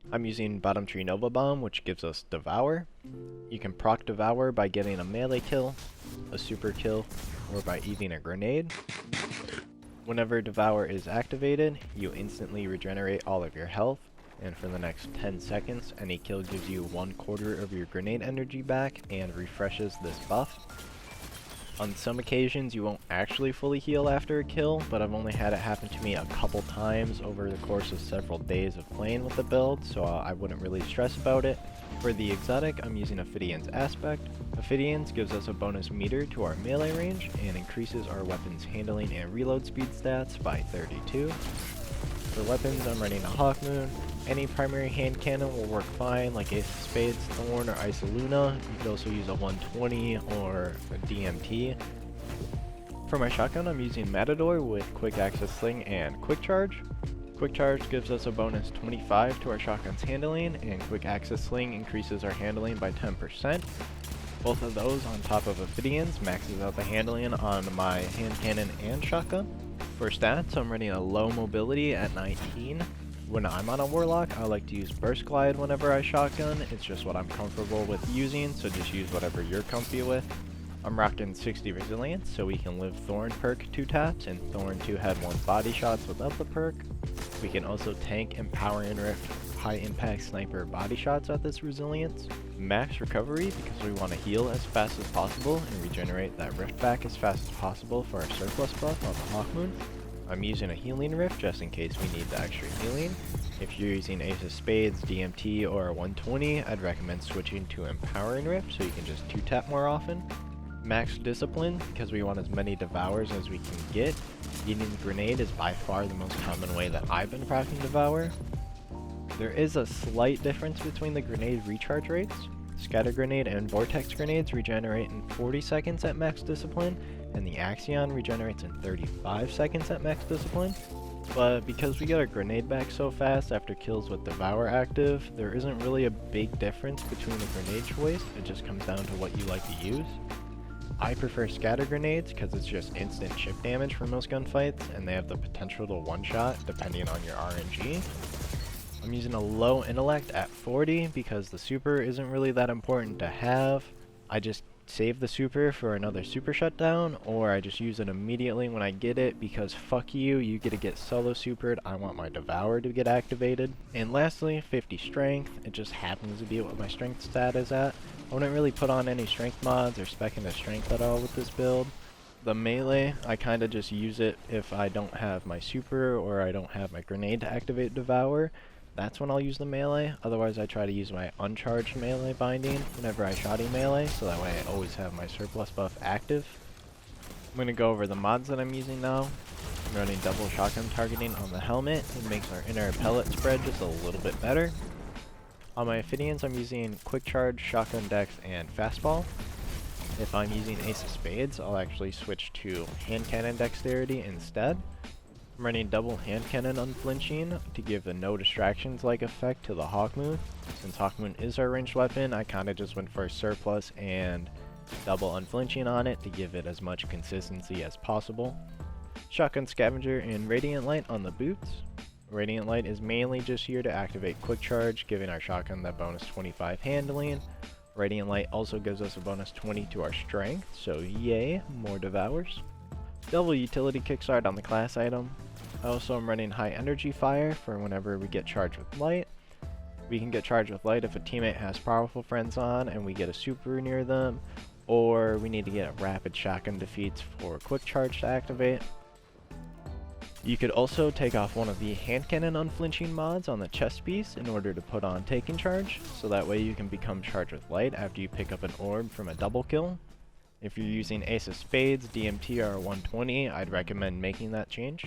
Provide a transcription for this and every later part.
I'm using Bottom Tree Nova Bomb, which gives us Devour. You can proc Devour by getting a melee kill, a super kill, or by eating a grenade. Whenever Devour is activated, you instantly regenerate all of your health, and for the next 10 seconds, any kill gives you 1/4 of your grenade energy back and refreshes this buff. On some occasions, you won't actually fully heal after a kill, but I've only had it happen to me a couple times over the course of several days of playing with the build, so I wouldn't really stress about it. For the exotic, I'm using Ophidian's Aspect. Ophidian's gives us a bonus meter to our melee range and increases our weapons handling and reload speed stats by 32. For weapons, I'm running a Hawkmoon. Any primary hand cannon will work fine, like Ace of Spades, Thorn, or Isoluna. You could also use a 120 or a DMT. For my shotgun, I'm using Matador with Quick Access Sling and Quick Charge. Quick Charge gives us a bonus 25 to our shotgun's handling, and Quick Access Sling increases our handling by 10%. Both of those on top of Ophidian's maxes out the handling on my hand cannon and shotgun. For stats, I'm running a low mobility at 19. When I'm on a Warlock, I like to use Burst Glide whenever I shotgun. It's just what I'm comfortable with using, so just use whatever you're comfy with. I'm rocking 60 Resilience, so we can live Thorn perk 2 taps, and Thorn 2 had 1 body shots without the perk. We can also tank and Power and Rift high impact sniper body shots at this Resilience. Max Recovery, because we want to heal as fast as possible and regenerate that Rift back as fast as possible for our surplus buff on the Hawkmoon. I'm using a Healing Rift just in case we need the extra healing. If you're using Ace of Spades, DMT, or a 120, I'd recommend switching to Empowering Rift so you can just 2-tap more often. Max Discipline, because we want as many Devours as we can get. Eating Grenade is by far the most common way that I've been proccing Devour. There is a slight difference between the grenade recharge rates. Scatter Grenade and Vortex Grenades regenerate in 40 seconds at max discipline, and the Axion regenerates in 35 seconds at max discipline. But because we get our grenade back so fast after kills with Devour active, there isn't really a big difference between the grenade choice. It just comes down to what you like to use. I prefer Scatter Grenades because it's just instant chip damage for most gunfights, and they have the potential to one-shot depending on your RNG. I'm using a low intellect at 40 because the super isn't really that important to have. I just save the super for another super shutdown, or I just use it immediately when I get it because fuck you, you get to get solo supered, I want my Devour to get activated. And lastly, 50 strength, it just happens to be what my strength stat is at. I wouldn't really put on any strength mods or spec into strength at all with this build. The melee, I kinda just use it if I don't have my super or I don't have my grenade to activate Devour. That's when I'll use the melee. Otherwise I try to use my uncharged melee binding whenever I shoddy melee, so that way I always have my surplus buff active. I'm going to go over the mods that I'm using now. I'm running double shotgun targeting on the helmet. It makes our inner pellet spread just a little bit better. On my Ophidians, I'm using quick charge, shotgun dex, and fastball. If I'm using Ace of Spades, I'll actually switch to hand cannon dexterity instead. I'm running double hand cannon unflinching to give a no distractions like effect to the Hawkmoon. Since Hawkmoon is our ranged weapon, I kinda just went for a surplus and double unflinching on it to give it as much consistency as possible. Shotgun Scavenger and Radiant Light on the boots. Radiant Light is mainly just here to activate quick charge, giving our shotgun that bonus 25 handling. Radiant Light also gives us a bonus 20 to our strength, so yay, more Devours. Double utility kickstart on the class item. I also am running high energy fire for whenever we get charged with light. We can get charged with light if a teammate has powerful friends on and we get a super near them, or we need to get rapid shotgun defeats for quick charge to activate. You could also take off one of the hand cannon unflinching mods on the chest piece in order to put on taking charge, so that way you can become charged with light after you pick up an orb from a double kill. If you're using Ace of Spades, DMT, or 120, I'd recommend making that change.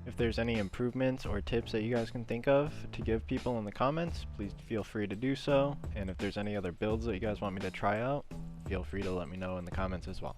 If there's any improvements or tips that you guys can think of to give people in the comments, please feel free to do so. And if there's any other builds that you guys want me to try out, feel free to let me know in the comments as well.